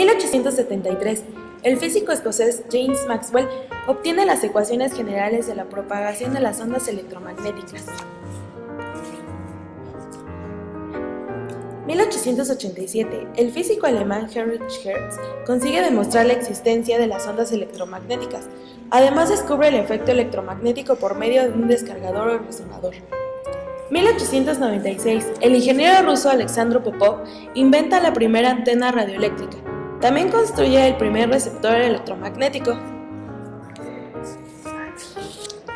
1873. El físico escocés James Maxwell obtiene las ecuaciones generales de la propagación de las ondas electromagnéticas. 1887. El físico alemán Heinrich Hertz consigue demostrar la existencia de las ondas electromagnéticas. Además descubre el efecto electromagnético por medio de un descargador o resonador. 1896. El ingeniero ruso Alexander Popov inventa la primera antena radioeléctrica. También construye el primer receptor electromagnético.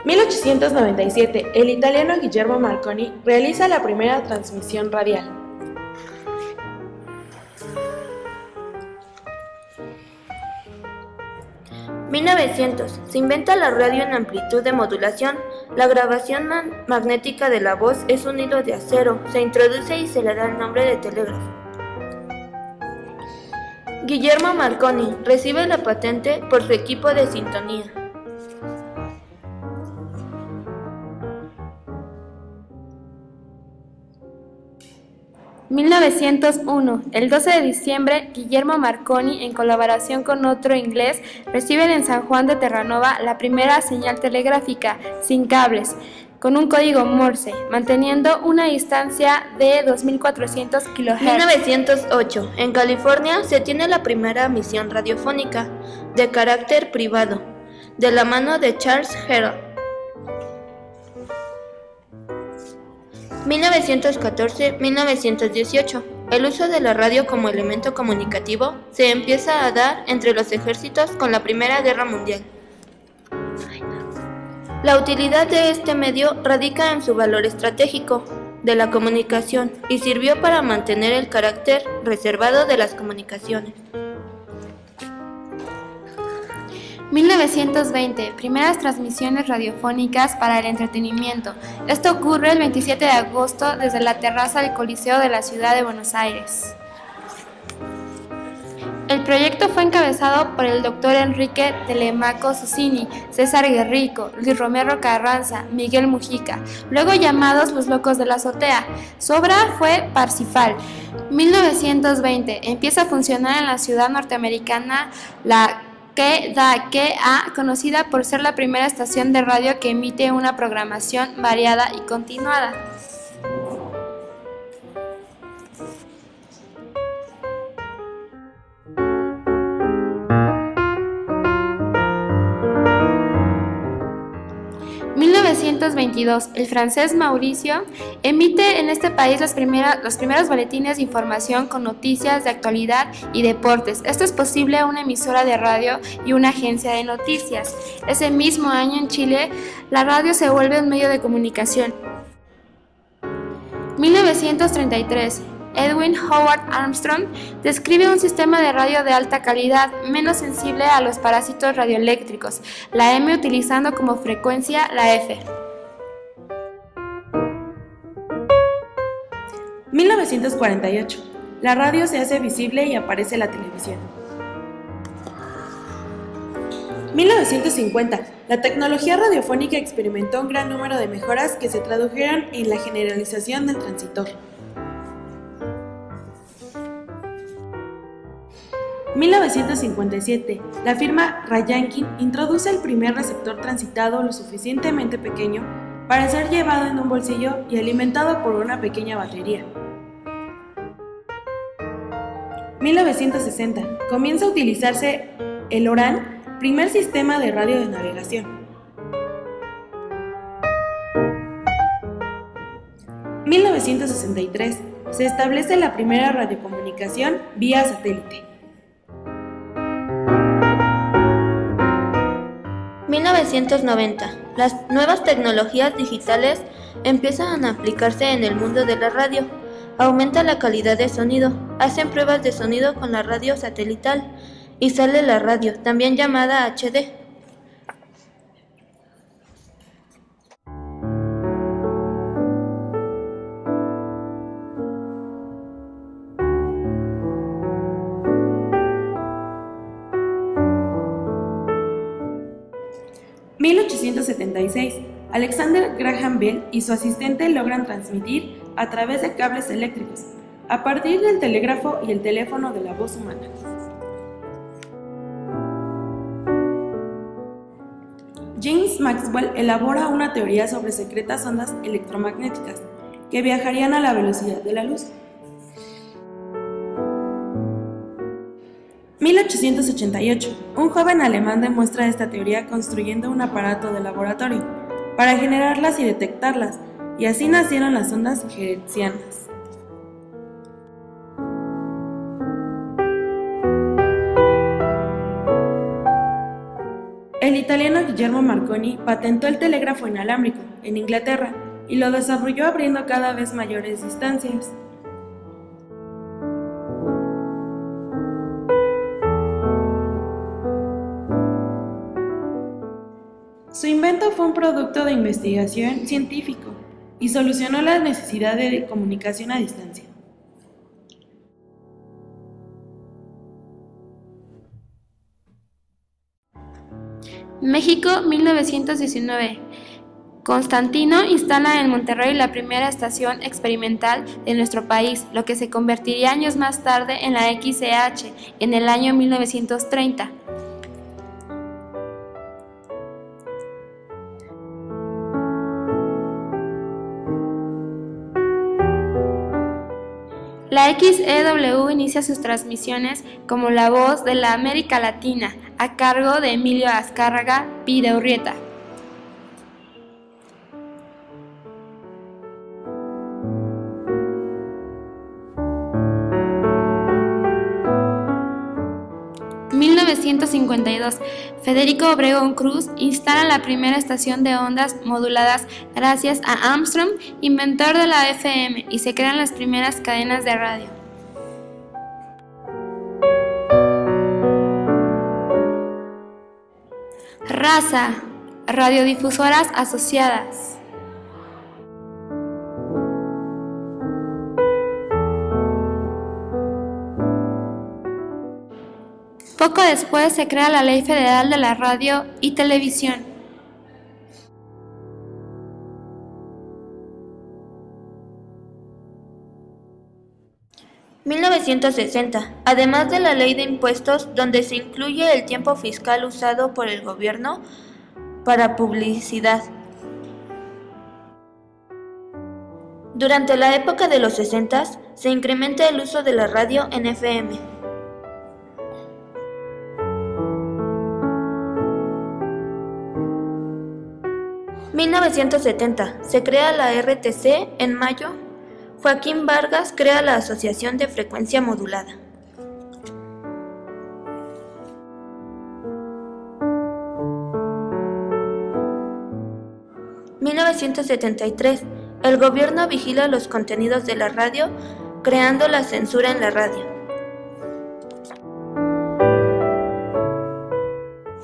1897. El italiano Guillermo Marconi realiza la primera transmisión radial. 1900. Se inventa la radio en amplitud de modulación. La grabación magnética de la voz es un hilo de acero. Se introduce y se le da el nombre de telégrafo. Guillermo Marconi recibe la patente por su equipo de sintonía. 1901. El 12 de diciembre, Guillermo Marconi, en colaboración con otro inglés, reciben en San Juan de Terranova la primera señal telegráfica, sin cables, con un código Morse, manteniendo una distancia de 2400 kHz. 1908. En California se tiene la primera misión radiofónica, de carácter privado, de la mano de Charles Herald. 1914-1918. El uso de la radio como elemento comunicativo se empieza a dar entre los ejércitos con la Primera Guerra Mundial. La utilidad de este medio radica en su valor estratégico de la comunicación y sirvió para mantener el carácter reservado de las comunicaciones. 1920. Primeras transmisiones radiofónicas para el entretenimiento. Esto ocurre el 27 de agosto desde la terraza del Coliseo de la ciudad de Buenos Aires. El proyecto fue encabezado por el Dr. Enrique Telemaco Susini, César Guerrico, Luis Romero Carranza, Miguel Mujica, luego llamados Los Locos de la Azotea. Su obra fue Parsifal. 1920. Empieza a funcionar en la ciudad norteamericana la KDKA, conocida por ser la primera estación de radio que emite una programación variada y continuada. En 1922, el francés Mauricio emite en este país los primeros boletines de información con noticias de actualidad y deportes. Esto es posible a una emisora de radio y una agencia de noticias. Ese mismo año en Chile, la radio se vuelve un medio de comunicación. 1933. Edwin Howard Armstrong describe un sistema de radio de alta calidad, menos sensible a los parásitos radioeléctricos, la M utilizando como frecuencia la F. 1948. La radio se hace visible y aparece la televisión. 1950. La tecnología radiofónica experimentó un gran número de mejoras que se tradujeron en la generalización del transistor. 1957. La firma Rayankin introduce el primer receptor transitado lo suficientemente pequeño para ser llevado en un bolsillo y alimentado por una pequeña batería. 1960. Comienza a utilizarse el ORAN, primer sistema de radio de navegación. 1963. Se establece la primera radiocomunicación vía satélite. 1990. Las nuevas tecnologías digitales empiezan a aplicarse en el mundo de la radio. Aumenta la calidad de sonido. Hacen pruebas de sonido con la radio satelital y sale la radio, también llamada HD. 1876. Alexander Graham Bell y su asistente logran transmitir a través de cables eléctricos, a partir del telégrafo y el teléfono de la voz humana. James Maxwell elabora una teoría sobre secretas ondas electromagnéticas que viajarían a la velocidad de la luz. 1888. Un joven alemán demuestra esta teoría construyendo un aparato de laboratorio para generarlas y detectarlas, y así nacieron las ondas hertzianas. El italiano Guillermo Marconi patentó el telégrafo inalámbrico en Inglaterra y lo desarrolló abriendo cada vez mayores distancias. Su invento fue un producto de investigación científico y solucionó la necesidad de comunicación a distancia. México, 1919. Constantino instala en Monterrey la primera estación experimental de nuestro país, lo que se convertiría años más tarde en la XCH en el año 1930. La XEW inicia sus transmisiones como La Voz de la América Latina, a cargo de Emilio Azcárraga Vidaurrieta. En 1952, Federico Obregón Cruz instala la primera estación de ondas moduladas gracias a Armstrong, inventor de la FM, y se crean las primeras cadenas de radio. RASA, Radiodifusoras Asociadas. Poco después se crea la Ley Federal de la Radio y Televisión. En 1960, además de la Ley de Impuestos, donde se incluye el tiempo fiscal usado por el gobierno para publicidad. Durante la época de los 60, se incrementa el uso de la radio en FM. En 1970, se crea la RTC. En mayo, Joaquín Vargas crea la Asociación de Frecuencia Modulada. En 1973, el gobierno vigila los contenidos de la radio, creando la censura en la radio.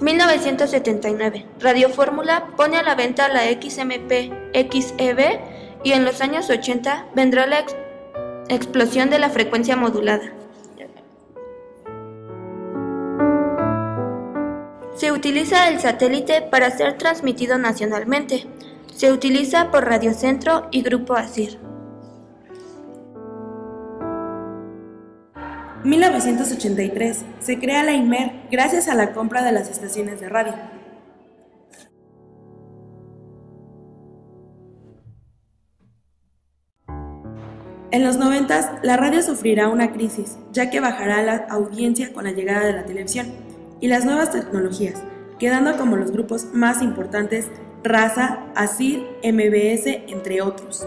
1979, Radio Fórmula pone a la venta la XMP-XEB y en los años 80 vendrá la explosión de la frecuencia modulada. Se utiliza el satélite para ser transmitido nacionalmente. Se utiliza por Radio Centro y Grupo ASIR. 1983. Se crea la IMER gracias a la compra de las estaciones de radio. En los 90, la radio sufrirá una crisis, ya que bajará la audiencia con la llegada de la televisión y las nuevas tecnologías, quedando como los grupos más importantes RASA, ASIR, MBS, entre otros.